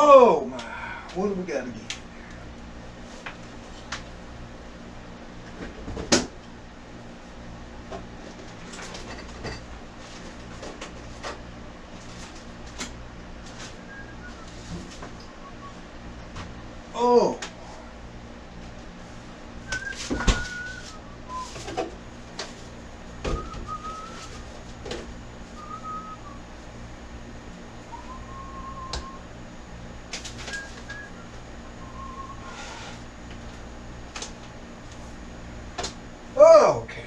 Oh my, what do we got to get? Oh. Okay.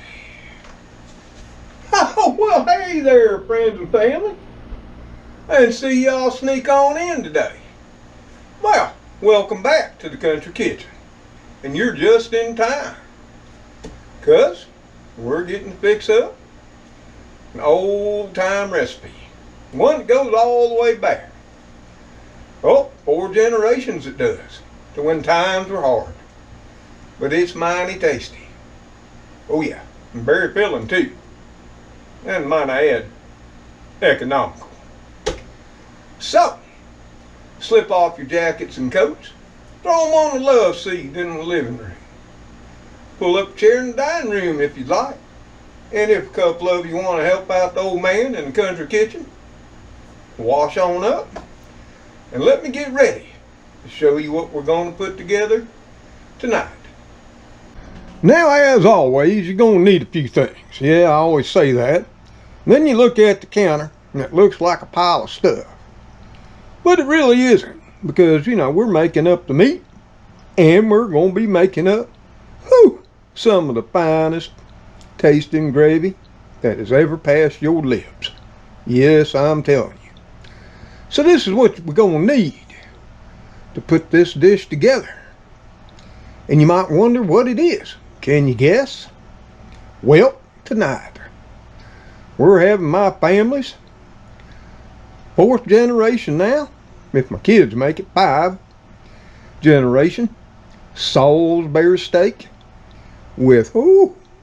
Oh, well, hey there, friends and family. And see y'all sneak on in today. Well, welcome back to the country kitchen. And you're just in time. 'Cause we're getting to fix up an old time recipe. One that goes all the way back. Oh, 4 generations it does. To when times were hard. But it's mighty tasty. Oh yeah, and very filling too. And might I add, economical. So, slip off your jackets and coats, throw them on the love seat in the living room. Pull up a chair in the dining room if you'd like. And if a couple of you want to help out the old man in the country kitchen, wash on up and let me get ready to show you what we're going to put together tonight. Now, as always, you're going to need a few things. Yeah, I always say that. Then you look at the counter and it looks like a pile of stuff. But it really isn't, because, you know, we're making up the meat and we're going to be making up some of the finest tasting gravy that has ever passed your lips. Yes, I'm telling you. So this is what we're going to need to put this dish together. And you might wonder what it is. Can you guess? Well, tonight we're having my family's 4th generation now, if my kids make it 5 generation, Salisbury steak with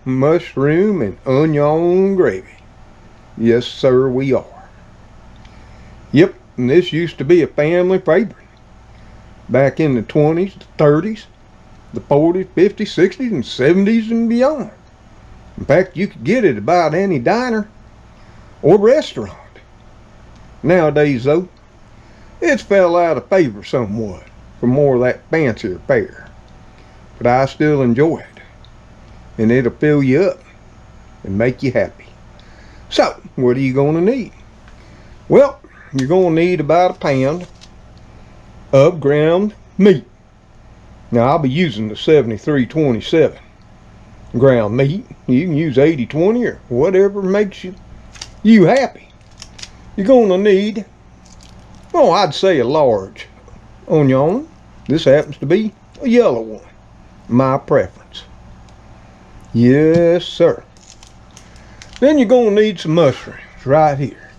mushroom and onion gravy. Yes, sir, we are. Yep, and this used to be a family favorite back in the 20s, the 30s, the 40s, 50s, 60s, and 70s and beyond. In fact, you could get it about any diner or restaurant. Nowadays, though, it's fell out of favor somewhat for more of that fancier fare. But I still enjoy it. And it'll fill you up and make you happy. So, what are you going to need? Well, you're going to need about 1 pound of ground meat. Now, I'll be using the 7327 ground meat. You can use 80/20 or whatever makes you happy. You're going to need, well, I'd say a large onion. This happens to be a yellow one. My preference. Yes, sir. Then you're going to need some mushrooms right here.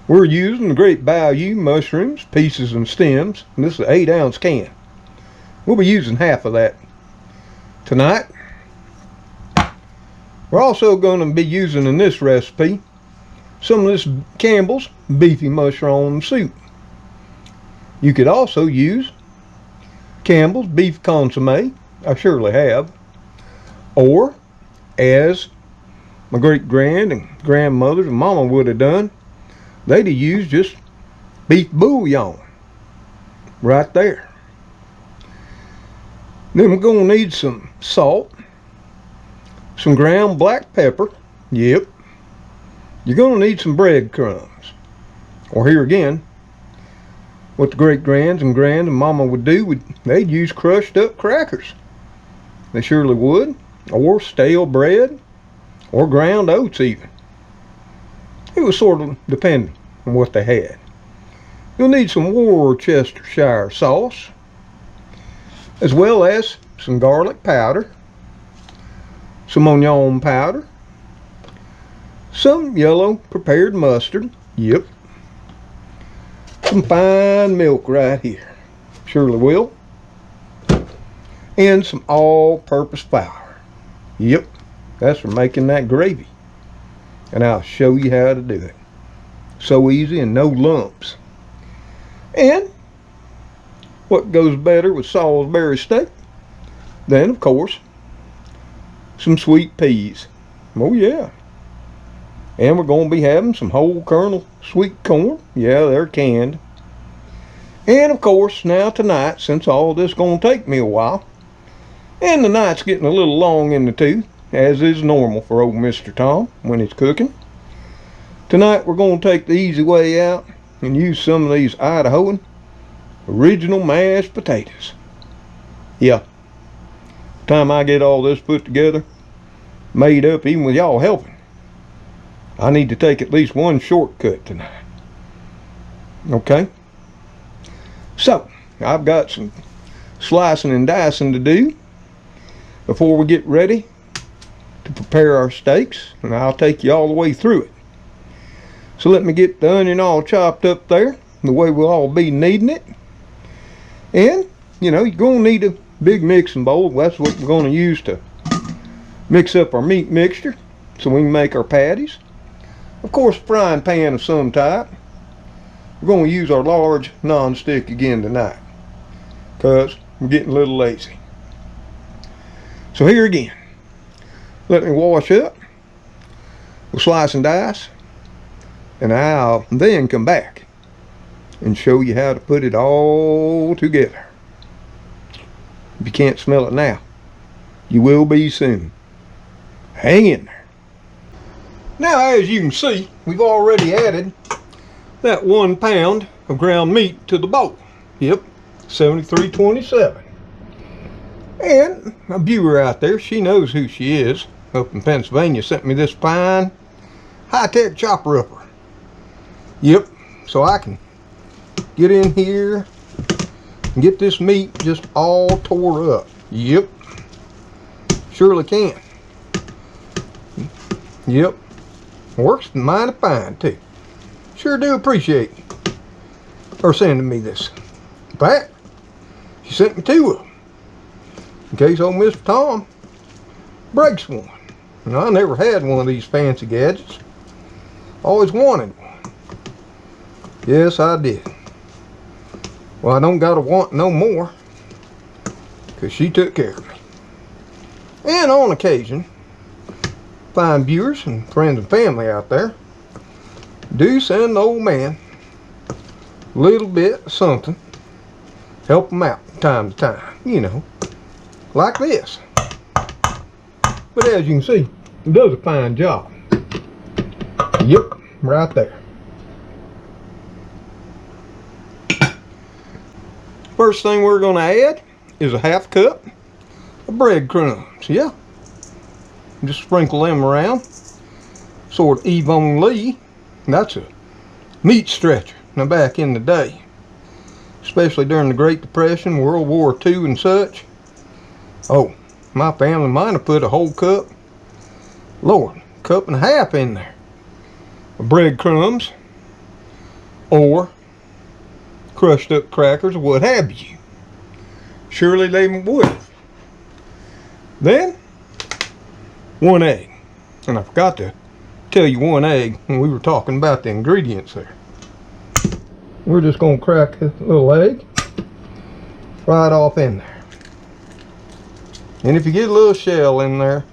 We're using the Great Bayou mushrooms, pieces and stems. And this is an 8-ounce can. We'll be using half of that tonight. We're also going to be using in this recipe some of this Campbell's Beefy mushroom soup. You could also use Campbell's beef consomme. I surely have. Or, as my great-grand and grandmothers and mama would have done, they'd have used just beef bouillon. Right there. Then we're going to need some salt, some ground black pepper. Yep. You're going to need some breadcrumbs. Or here again, what the great-grands and grand and mama would do, they'd use crushed up crackers. They surely would. Or stale bread. Or ground oats even. It was sort of dependent on what they had. You'll need some Worcestershire sauce, as well as some garlic powder, some onion powder, some yellow prepared mustard, yep, some fine milk right here, surely will, and some all-purpose flour, yep, that's for making that gravy, and I'll show you how to do it. So easy and no lumps. And what goes better with Salisbury steak than, of course, some sweet peas. Oh yeah. And we're going to be having some whole kernel sweet corn. Yeah, they're canned. And of course, now tonight, since all this is going to take me a while, and the night's getting a little long in the tooth, as is normal for old Mr. Tom when he's cooking, tonight we're going to take the easy way out and use some of these Idahoan original mashed potatoes. Yeah. By the time I get all this put together, made up, even with y'all helping, I need to take at least one shortcut tonight. Okay? So, I've got some slicing and dicing to do before we get ready to prepare our steaks, and I'll take you all the way through it. So let me get the onion all chopped up there, the way we'll all be needing it. And, you know, you're going to need a big mixing bowl. That's what we're going to use to mix up our meat mixture so we can make our patties. Of course, a frying pan of some type. We're going to use our large non-stick again tonight because we're getting a little lazy. So here again, let me wash up, we'll slice and dice, and I'll then come back and show you how to put it all together. If you can't smell it now, you will be soon. Hang in there. Now, as you can see, we've already added that 1 pound of ground meat to the bowl. Yep, 73.27. And a viewer out there, she knows who she is, up in Pennsylvania, sent me this fine high-tech chopper upper. Yep, so I can get in here and get this meat just all tore up. Yep, surely can. Yep, works mighty fine too. Sure do appreciate her sending me this. In fact, she sent me 2 of them in case old Mr. Tom breaks one. And I never had one of these fancy gadgets. Always wanted one. Yes, I did. Well, I don't gotta want no more because she took care of me. And on occasion, fine viewers and friends and family out there do send the old man a little bit of something, help them out from time to time, you know, like this. But as you can see, it does a fine job. Yep, right there. First thing we're going to add is a 1/2 cup of breadcrumbs. Yeah, just sprinkle them around, sort of evenly. That's a meat stretcher. Now, back in the day, especially during the Great Depression, World War II and such, oh, my family might have put a whole cup, Lord, 1.5 cups in there of breadcrumbs or crushed up crackers or what have you. Surely they would have. Then, 1 egg. And I forgot to tell you 1 egg when we were talking about the ingredients there. We're just going to crack a little egg right off in there. And if you get a little shell in there,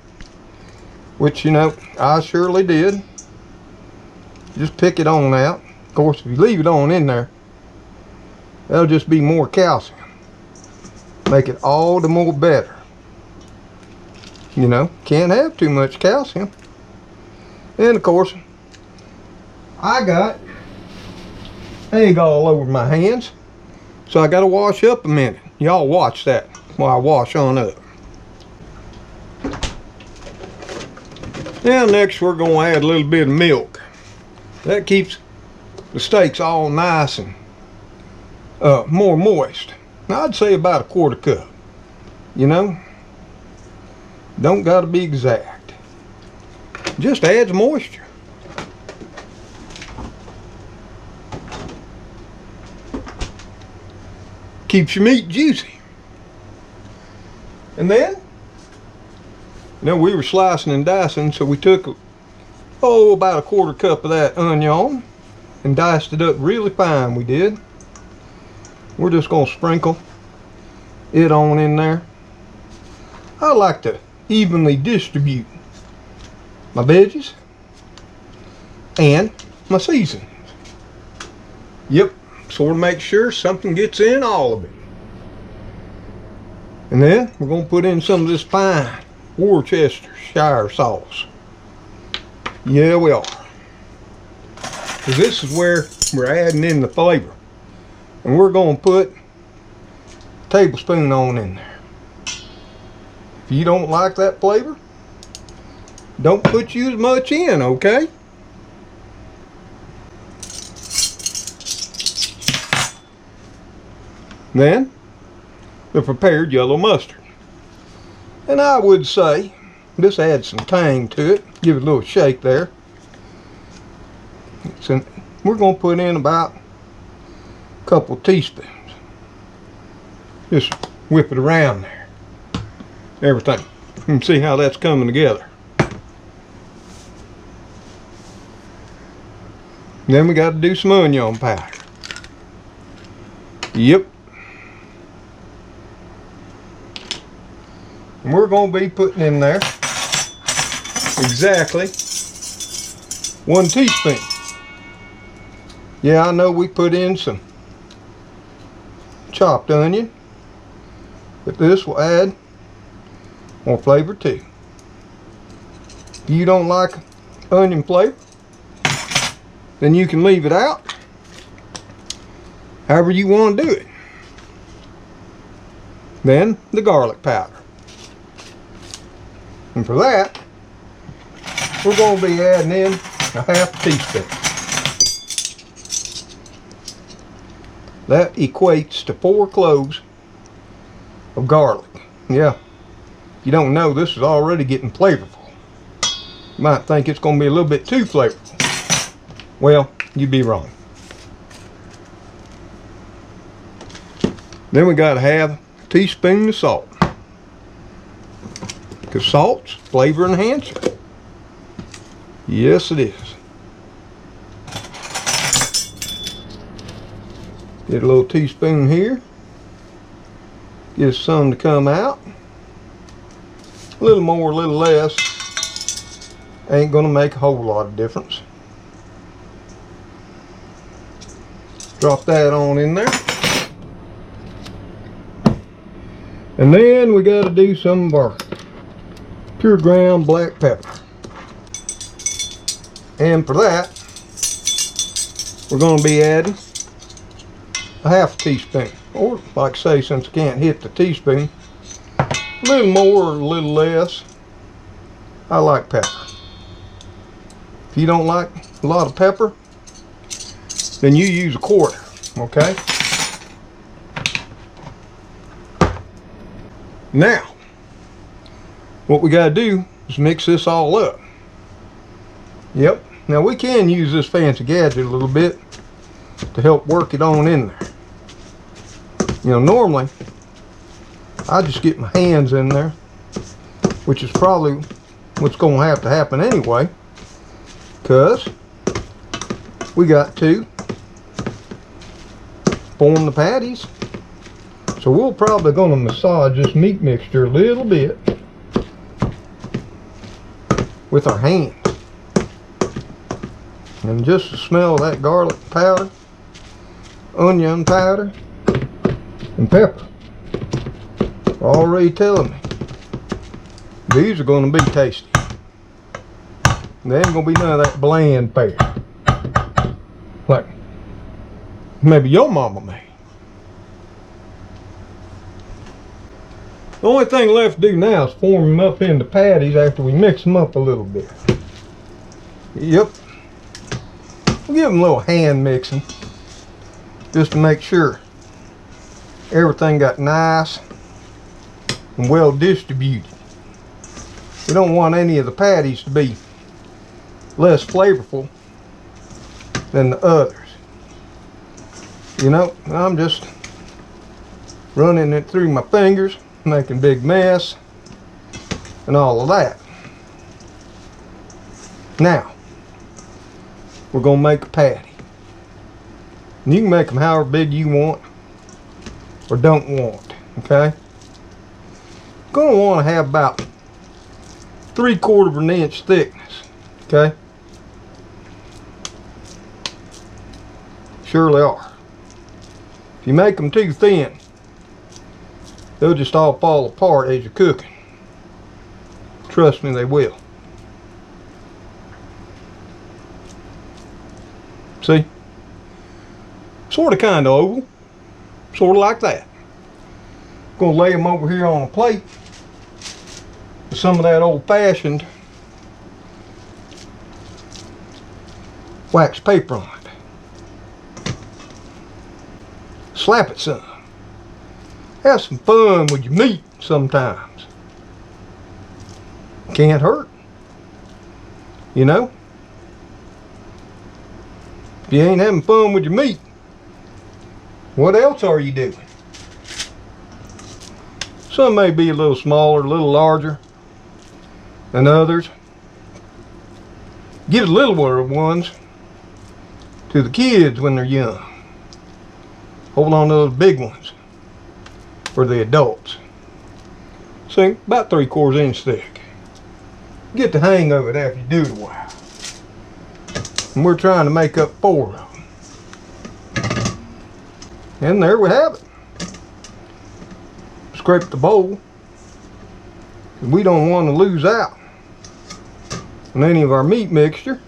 which, you know, I surely did, just pick it on out. Of course, if you leave it on in there, that'll just be more calcium. Make it all the more better. You know, can't have too much calcium. And of course, I got egg all over my hands, so I got to wash up a minute. Y'all watch that while I wash on up. Now next we're going to add a little bit of milk. That keeps the steaks all nice and more moist. Now, I'd say about a 1/4 cup. You know, don't got to be exact. Just adds moisture. Keeps your meat juicy. And then, you know, we were slicing and dicing, so we took, about a 1/4 cup of that onion and diced it up really fine, we did. we're just going to sprinkle it on in there. I like to evenly distribute my veggies and my seasonings. Yep, sort of make sure something gets in all of it. And then we're going to put in some of this fine Worcestershire sauce. Yeah, we are. Because this is where we're adding in the flavor. And we're going to put a tablespoon on in there. If you don't like that flavor, don't put you as much in, okay? Then, the prepared yellow mustard. And I would say, this adds some tang to it. Give it a little shake there. So we're going to put in about a couple teaspoons. Just whip it around there. Everything. You can see how that's coming together. Then we got to do some onion powder. Yep. And we're going to be putting in there exactly 1 teaspoon. Yeah, I know we put in some chopped onion, but this will add more flavor too. If you don't like onion flavor, then you can leave it out. However you want to do it. Then the garlic powder. And for that, we're going to be adding in a half teaspoon. That equates to 4 cloves of garlic. Yeah, you don't know, this is already getting flavorful. You might think it's going to be a little bit too flavorful. Well, you'd be wrong. Then we got to have a teaspoon of salt. Because salt's flavor enhancer. Yes, it is. Get a little teaspoon here. Get some to come out. A little more, a little less. Ain't gonna make a whole lot of difference. Drop that on in there. And then we got to do some of our pure ground black pepper. And for that, we're going to be adding a half teaspoon. Or, like I say, since I can't hit the teaspoon, a little more or a little less. I like pepper. If you don't like a lot of pepper, then you use a quarter, okay? Now, what we got to do is mix this all up. Yep. Now we can use this fancy gadget a little bit to help work it on in there. You know, normally I just get my hands in there, which is probably what's going to have to happen anyway, because we got to form the patties. So we're probably going to massage this meat mixture a little bit with our hands. And just the smell of that garlic powder, onion powder, and pepper are already telling me these are going to be tasty. They ain't going to be none of that bland fare like maybe your mama made. The only thing left to do now is form them up into patties after we mix them up a little bit. Yep. We'll give them a little hand mixing just to make sure everything got nice and well distributed. We don't want any of the patties to be less flavorful than the others. You know, I'm just running it through my fingers, making a big mess and all of that. Now we're gonna make a patty. And you can make them however big you want. or don't want, okay? Going to want to have about 3/4 of an inch thickness, okay? Surely are. If you make them too thin, they'll just all fall apart as you're cooking. Trust me, they will. See? Sort of kind of oval. Sort of like that. Gonna lay them over here on a plate with some of that old-fashioned wax paper on it. Slap it some. Have some fun with your meat sometimes. Can't hurt. You know? If you ain't having fun with your meat, what else are you doing? Some may be a little smaller, a little larger than others. Give the littler ones to the kids when they're young. Hold on to those big ones for the adults. See, about 3/4 inch thick. Get the hang of it after you do it a while. And we're trying to make up 4 of them. And there we have it. Scrape the bowl. We don't want to lose out on any of our meat mixture.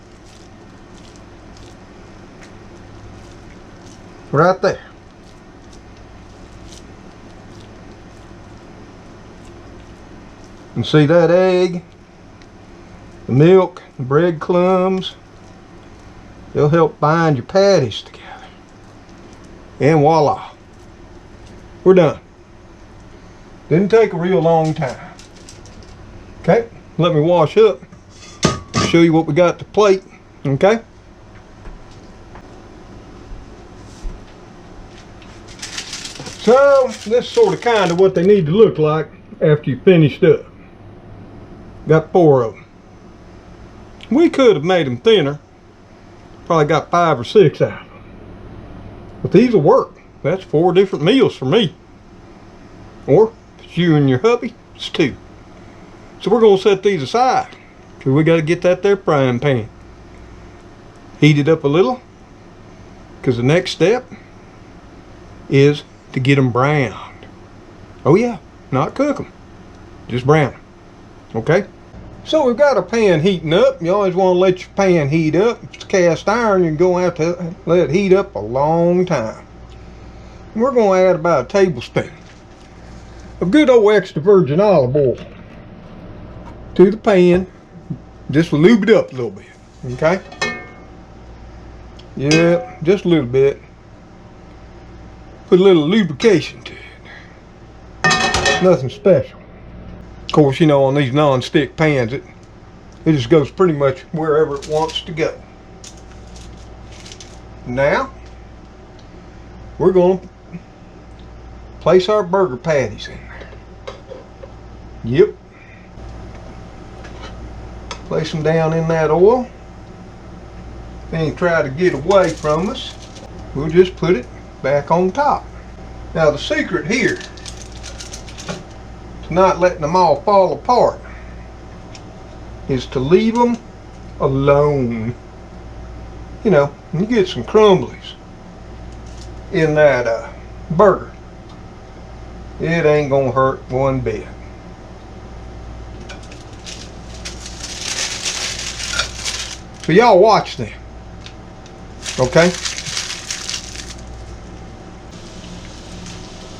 Right there. And see that egg, the milk, the breadcrumbs, they'll help bind your patties together. And voila, we're done. Didn't take a real long time. Okay, let me wash up, show you what we got to plate, okay? So, this is sort of kind of what they need to look like after you finished up. Got 4 of them. We could have made them thinner. Probably got 5 or 6 out of them. But these will work. That's 4 different meals for me. Or, if it's you and your hubby, it's 2. So we're going to set these aside. Because we got to get that there frying pan. Heat it up a little. Because the next step is to get them browned. Oh yeah, not cook them. Just brown them. Okay? So we've got our pan heating up. You always want to let your pan heat up. If it's cast iron, you're going to have to let it heat up a long time. And we're going to add about a tablespoon of good old extra virgin olive oil to the pan. Just lube it up a little bit. Okay? Yeah, just a little bit. Put a little lubrication to it. Nothing special. Of course, you know, on these non-stick pans, it just goes pretty much wherever it wants to go. Now, we're going to place our burger patties in there. Yep. Place them down in that oil. They ain't try to get away from us. We'll just put it back on top. Now, the secret here not letting them all fall apart is to leave them alone. You know, you get some crumblies in that burger, it ain't gonna hurt one bit. So y'all watch them, okay?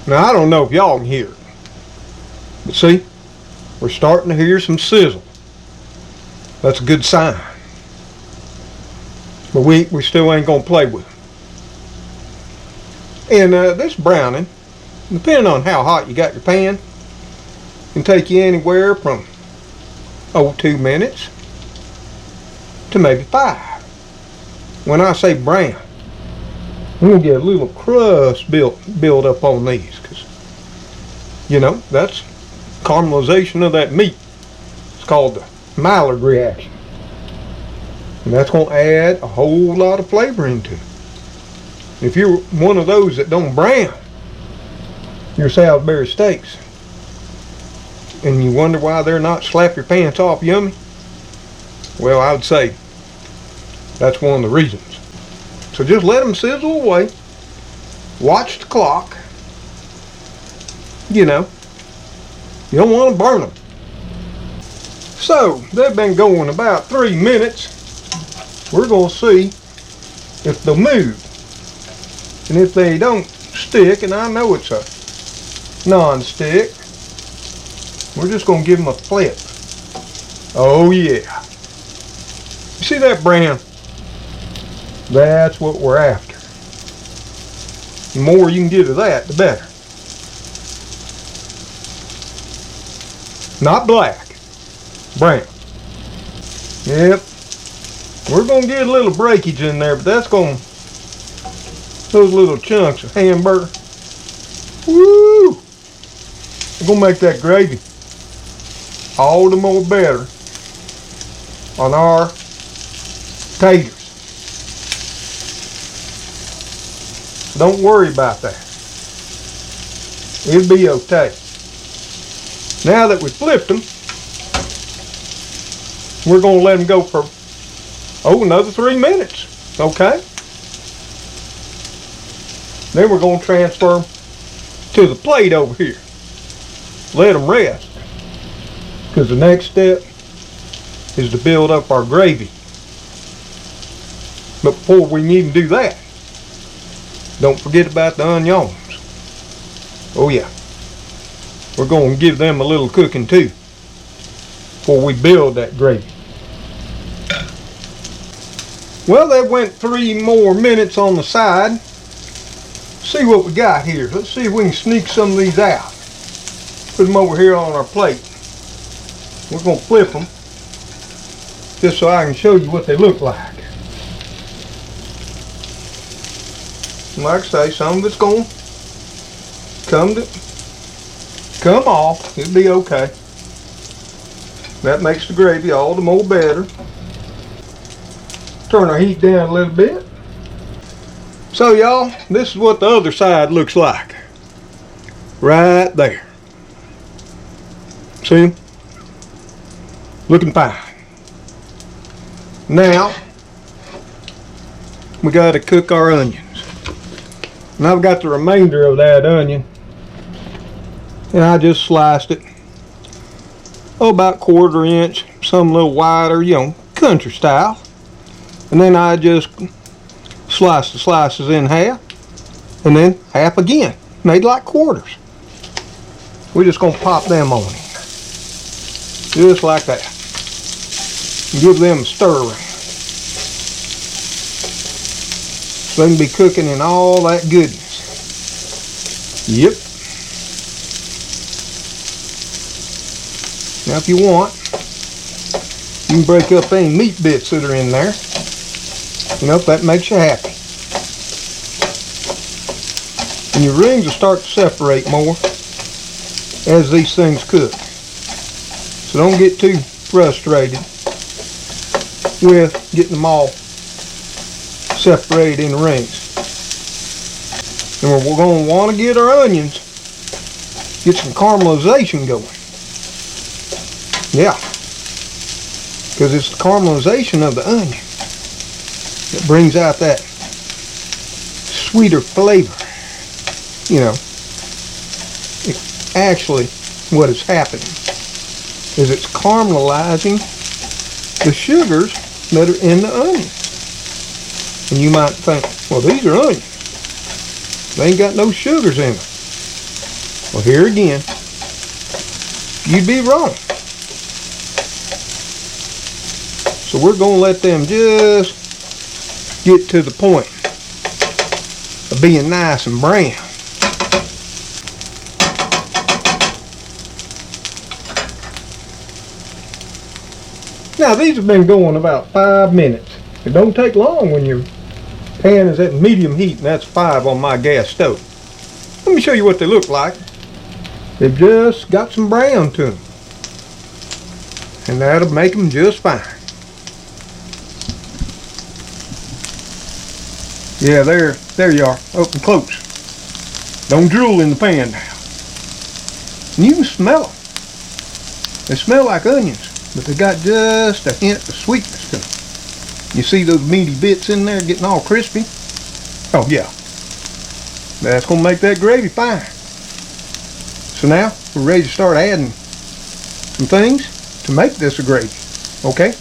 Now I don't know if y'all can hear it, but see, we're starting to hear some sizzle. That's a good sign. But we still ain't gonna play with them. And this browning, depending on how hot you got your pan, can take you anywhere from 2 minutes to maybe 5. When I say brown, we're gonna get a little crust build up on these, because you know that's caramelization of that meat. It's called the Maillard reaction, and that's going to add a whole lot of flavor into it. If you're one of those that don't brown, your Salisbury steaks and you wonder why they're not slap your pants off yummy, well, I would say that's one of the reasons. So just let them sizzle away. Watch the clock. You know, you don't want to burn them. So they've been going about 3 minutes. We're going to see if they'll move. And if they don't stick, and I know it's a non-stick, we're just going to give them a flip. Oh yeah. You see that brown? That's what we're after. The more you can get of that, the better. Not black, brown. Yep. We're going to get a little breakage in there, but that's going to, those little chunks of hamburger, woo! We're going to make that gravy all the more better on our taters. Don't worry about that. It'll be okay. Now that we flipped them, we're going to let them go for, another 3 minutes. Okay? Then we're going to transfer them to the plate over here. Let them rest. Because the next step is to build up our gravy. But before we even do that, don't forget about the onions. Oh yeah. We're going to give them a little cooking too before we build that gravy. Well, that went 3 more minutes on the side. See what we got here. Let's see if we can sneak some of these out. Put them over here on our plate. We're going to flip them just so I can show you what they look like. Like I say, some of it's going to come off. It'll be okay. That makes the gravy all the more better. Turn our heat down a little bit. So y'all, this is what the other side looks like. Right there. See them? Looking fine. Now, we got to cook our onions. And I've got the remainder of that onion. And I just sliced it. About 1/4 inch. Some a little wider, you know, country style. And then I just sliced the slices in half. And then half again. Made like quarters. We're just going to pop them on in. Just like that. Give them a stir around. So they can be cooking in all that goodness. Yep. Now if you want, you can break up any meat bits that are in there. You know, if that makes you happy. And your rings will start to separate more as these things cook. So don't get too frustrated with getting them all separated in rings. And we're going to want to get our onions, get some caramelization going. Yeah, because it's the caramelization of the onion that brings out that sweeter flavor. You know, actually what is happening is it's caramelizing the sugars that are in the onion. And you might think, well, these are onions. They ain't got no sugars in them. Well, here again, you'd be wrong. So we're going to let them just get to the point of being nice and brown. Now these have been going about 5 minutes. It don't take long when your pan is at medium heat, and that's 5 on my gas stove. Let me show you what they look like. They've just got some brown to them. And that'll make them just fine. Yeah, there you are, up and close. Don't drool in the pan now. And you can smell them. They smell like onions, but they got just a hint of sweetness to them. You see those meaty bits in there getting all crispy? Oh yeah. That's going to make that gravy fine. So now we're ready to start adding some things to make this a gravy. Okay?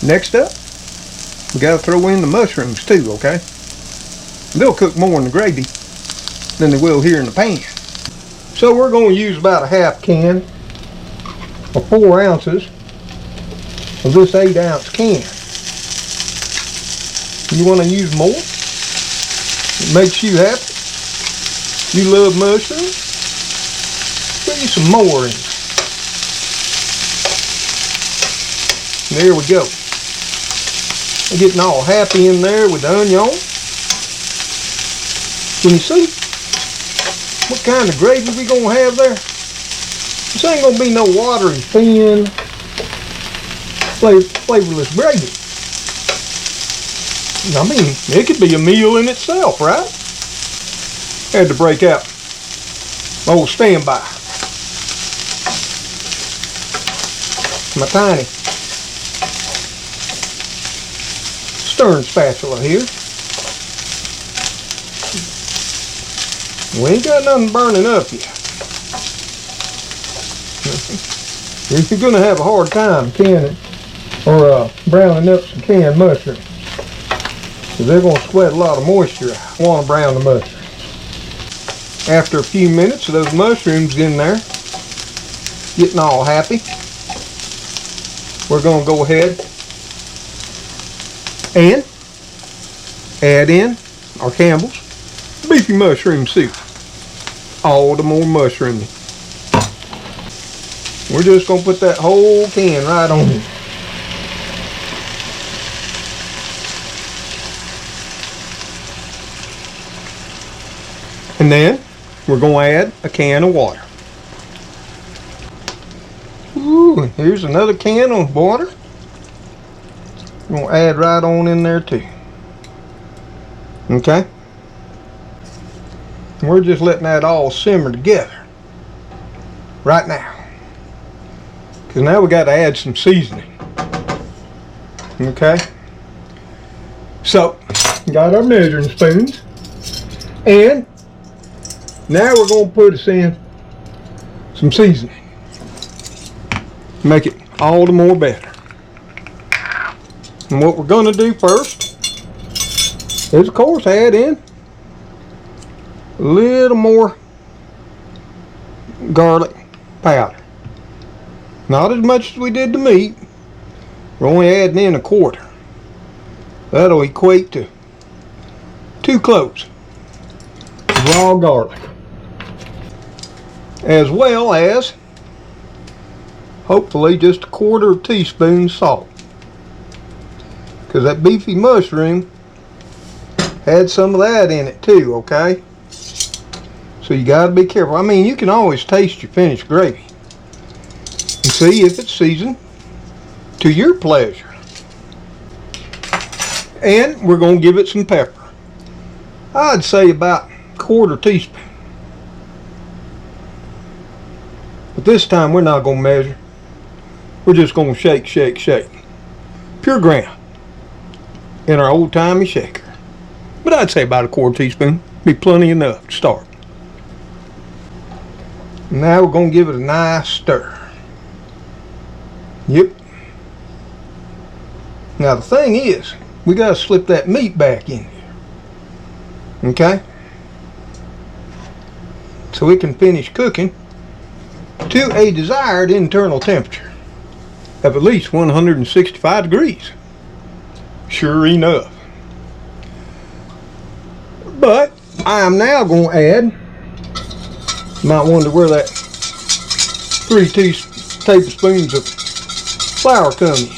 Next up, we got to throw in the mushrooms too, okay? They'll cook more in the gravy than they will here in the pan. So we're going to use about a half can or 4 ounces of this 8-ounce can. You want to use more? It makes you happy. You love mushrooms? Put you some more in. There we go. We're getting all happy in there with the onion. Can you see what kind of gravy we gonna have there? This ain't gonna be no watery, thin, flavorless gravy. I mean, it could be a meal in itself, right? Had to break out old standby. My tiny stirring spatula here. We ain't got nothing burning up yet. You're gonna have a hard time canning or browning up some canned mushrooms, because they're gonna sweat a lot of moisture out. I want to brown the mushrooms. After a few minutes of those mushrooms in there getting all happy, we're gonna go ahead and add in our Campbell's beefy mushroom soup. All the more mushroomy. We're just gonna put that whole can right on here. And then we're gonna add a can of water. Ooh, here's another can of water. We're gonna add right on in there too. Okay? We're just letting that all simmer together right now, because now we got to add some seasoning. Okay, so got our measuring spoons, and now we're going to put us in some seasoning, make it all the more better. And what we're going to do first is, of course, add in a little more garlic powder. Not as much as we did the meat. We're only adding in 1/4. That'll equate to 2 cloves of raw garlic, as well as hopefully just 1/4 teaspoon salt, because that beefy mushroom had some of that in it too. Okay, so you got to be careful. I mean, you can always taste your finished gravy and see if it's seasoned to your pleasure. And we're going to give it some pepper. I'd say about 1/4 teaspoon. But this time we're not going to measure. We're just going to shake, shake, shake. Pure ground in our old-timey shaker. But I'd say about 1/4 teaspoon. Be plenty enough to start. Now we're going to give it a nice stir. Yep. Now the thing is, we got to slip that meat back in here. Okay? So it can finish cooking to a desired internal temperature of at least 165 degrees. Sure enough. But I am now going to add, you might wonder where that 3 tablespoons of flour come in.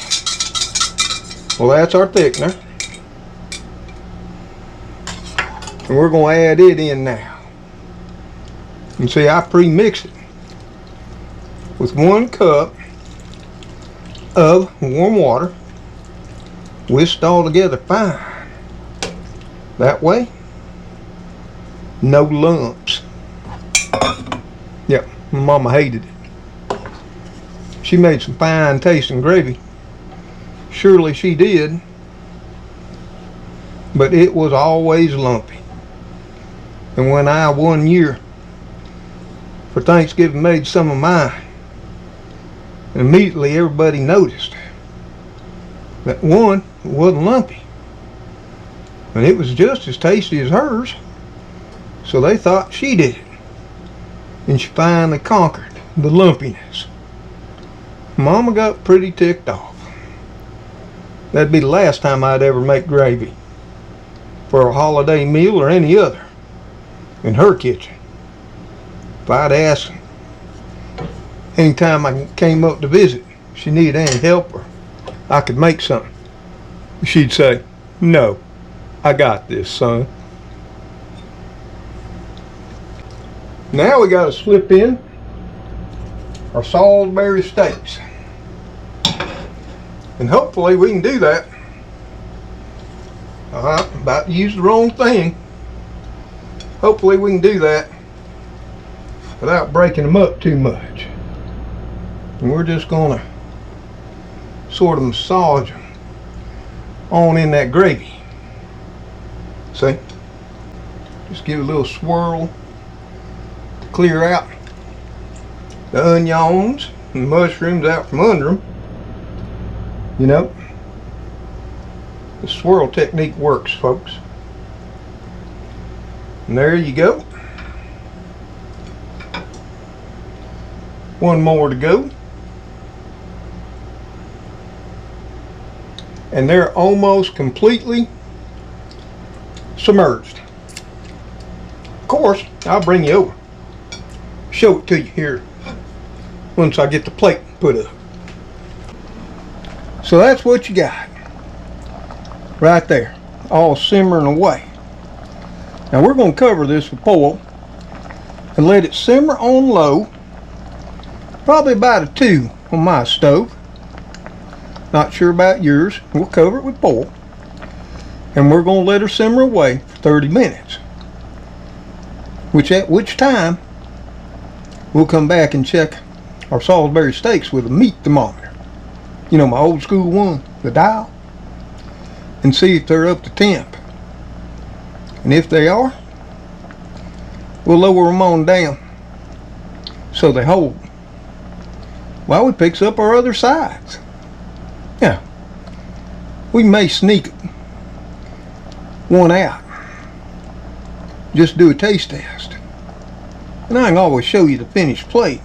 Well, that's our thickener. And we're going to add it in now. And see, I pre-mix it with 1 cup of warm water, whisked all together fine. That way, no lumps. My mama hated it. She made some fine tasting gravy. Surely she did. But it was always lumpy. And when I one year for Thanksgiving made some of mine, immediately everybody noticed that one, it wasn't lumpy. And it was just as tasty as hers. So they thought she did it. And she finally conquered the lumpiness. Mama got pretty ticked off. That'd be the last time I'd ever make gravy for a holiday meal or any other in her kitchen. If I'd asked anytime I came up to visit if she needed any help or I could make something, she'd say, "No, I got this, son." Now we got to slip in our Salisbury steaks. And hopefully we can do that. I'm about to use the wrong thing. Hopefully we can do that without breaking them up too much. And we're just going to sort of massage them on in that gravy. See? Just give it a little swirl to clear out the onions and mushrooms out from under them. You know, the swirl technique works, folks. And there you go. One more to go. And they're almost completely submerged. Of course, I'll bring you over. Show it to you here once I get the plate put up. So that's what you got right there, all simmering away. Now we're going to cover this with foil and let it simmer on low, probably about a 2 on my stove. Not sure about yours. We'll cover it with foil and we're going to let her simmer away for 30 minutes, at which time we'll come back and check our Salisbury steaks with a meat thermometer. You know, my old school one, the dial, and see if they're up to temp. And if they are, we'll lower them on down so they hold while we picks up our other sides. Now, we may sneak one out, just do a taste test, and I can always show you the finished plate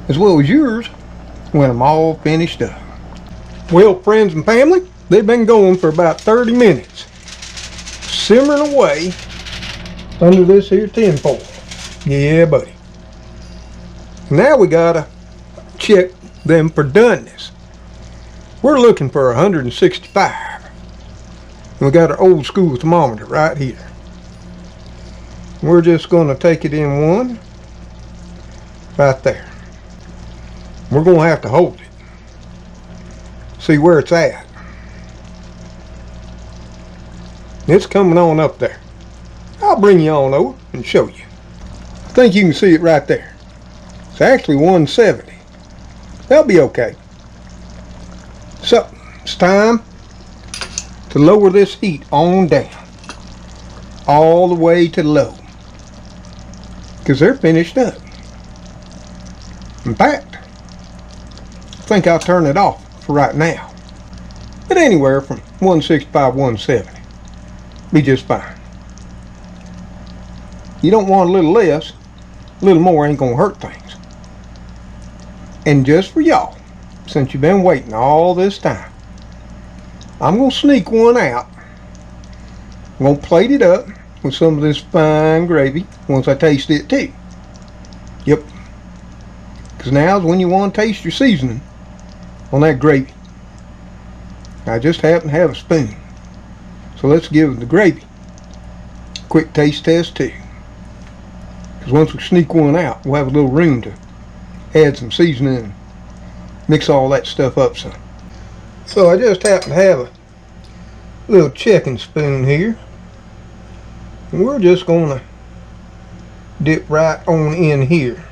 as well as yours when I'm all finished up. Well, friends and family, they've been going for about 30 minutes, simmering away under this here tin foil. Yeah, buddy. Now we gotta check them for doneness. We're looking for 165. And we got our old school thermometer right here. We're just gonna take it in one right there. We're going to have to hold it. See where it's at. It's coming on up there. I'll bring you on over and show you. I think you can see it right there. It's actually 170. That'll be okay. So, it's time to lower this heat on down. All the way to low. Because they're finished up. In fact, I think I'll turn it off for right now. But anywhere from 165 170 be just fine. You don't want a little less. A little more ain't gonna hurt things. And just for y'all, since you've been waiting all this time, I'm gonna sneak one out. I'm gonna plate it up with some of this fine gravy once I taste it too. Yep. Because now's when you want to taste your seasoning on that gravy. I just happen to have a spoon. So let's give the gravy a quick taste test too. Because once we sneak one out, we'll have a little room to add some seasoning and mix all that stuff up some. So I just happen to have a little checking spoon here. And we're just going to dip right on in here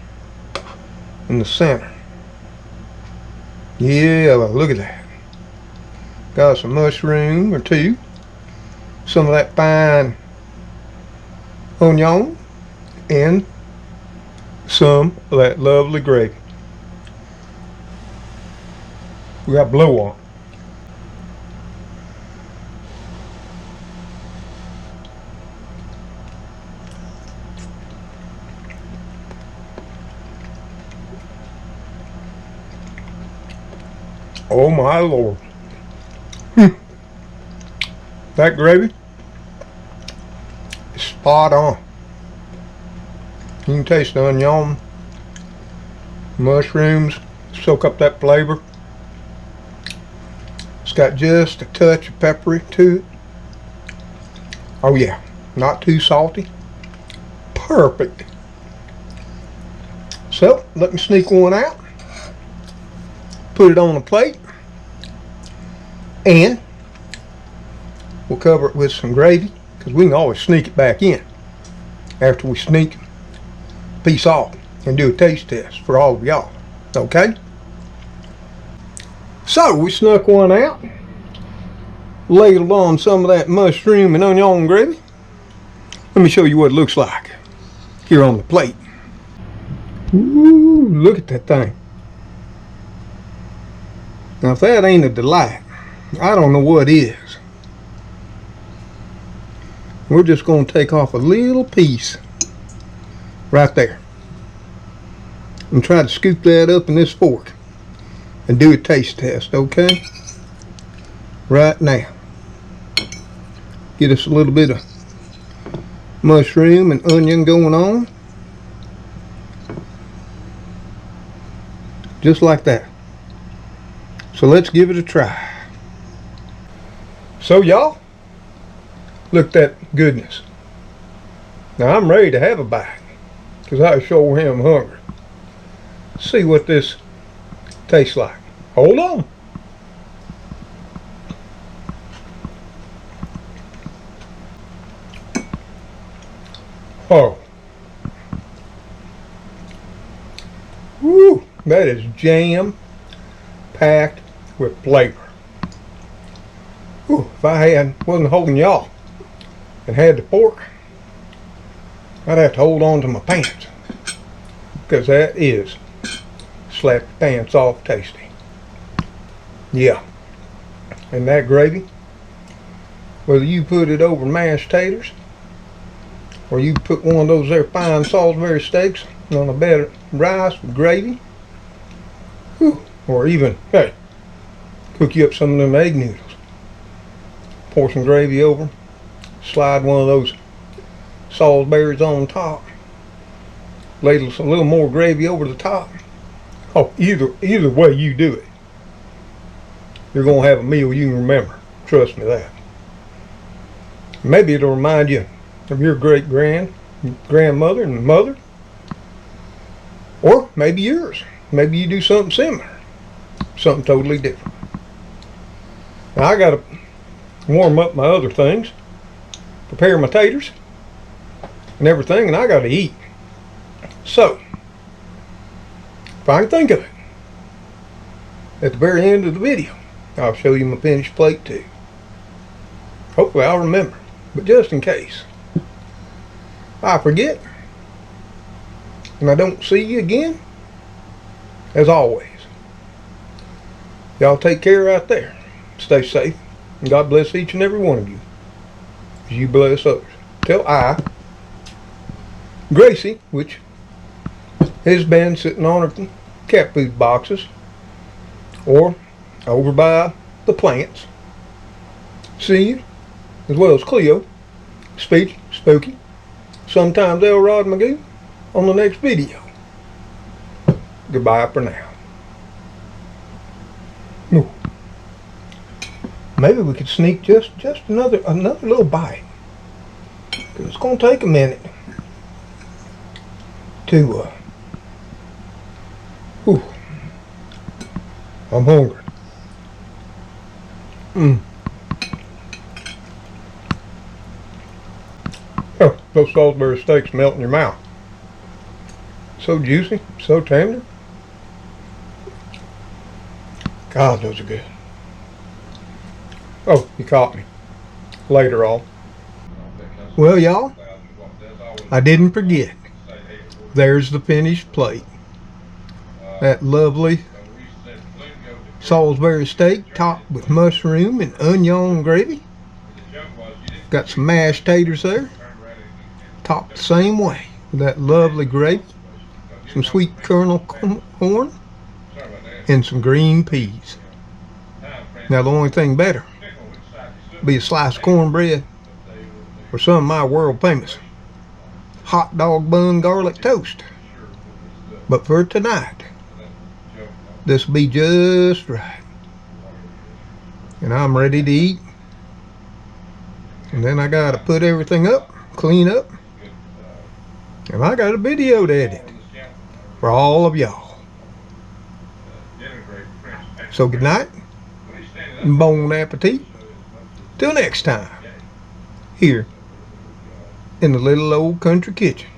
in the center. Yeah, look at that. Got some mushroom or two. Some of that fine onion. And some of that lovely gravy. We got blow on. Oh my Lord. That gravy is spot on. You can taste the onion, mushrooms, soak up that flavor. It's got just a touch of peppery to it. Oh yeah, not too salty. Perfect. So, let me sneak one out. Put it on a plate. And we'll cover it with some gravy, because we can always sneak it back in after we sneak a piece off and do a taste test for all of y'all. Okay? So we snuck one out, ladled on some of that mushroom and onion gravy. Let me show you what it looks like here on the plate. Ooh, look at that thing. Now if that ain't a delight, I don't know what is. We're just going to take off a little piece right there and try to scoop that up in this fork and do a taste test, okay? Right now. Get us a little bit of mushroom and onion going on. Just like that. So let's give it a try. So y'all, look at that goodness. Now I'm ready to have a bite, because I sure am hungry. Let's see what this tastes like. Hold on. Oh. Woo, that is jam packed with flavor. Ooh, if I wasn't holding y'all and had the fork, I'd have to hold on to my pants, because that is slap the pants off tasty. Yeah, and that gravy, whether you put it over mashed taters or you put one of those there fine Salisbury steaks on a bed of rice with gravy, whew, or even, hey, cook you up some of them egg noodles. Pour some gravy over, slide one of those Salisbury's on top, ladle some little more gravy over the top. Oh, either way you do it, you're going to have a meal you can remember. Trust me that. Maybe it'll remind you of your grandmother and mother. Or maybe yours. Maybe you do something similar. Something totally different. Now I got to warm up my other things, prepare my taters and everything, and I got to eat. So, if I can think of it, at the very end of the video, I'll show you my finished plate too. Hopefully I'll remember, but just in case I forget and I don't see you again, as always, y'all take care out there. Stay safe. And God bless each and every one of you as you bless others. Till I, Gracie, which has been sitting on her cat food boxes or over by the plants, see you, as well as Cleo, Speech, Spooky, sometimes Elrod Magoo, on the next video. Goodbye for now. Ooh. Maybe we could sneak just another little bite, because it's going to take a minute to I'm hungry. Oh, those Salisbury steaks melt in your mouth. So juicy, so tender. God, those are good. Oh, you caught me. Later on. Well, y'all, I didn't forget. There's the finished plate. That lovely Salisbury steak topped with mushroom and onion gravy. Got some mashed taters there, topped the same way with that lovely gravy, some sweet kernel corn, and some green peas. Now the only thing better would be a slice of cornbread or some of my world famous hot dog bun garlic toast. But for tonight, this will be just right. And I'm ready to eat. And then I gotta put everything up, clean up, and I got a video to edit for all of y'all. So good night, and bon appetit. Till next time, here in the little old country kitchen.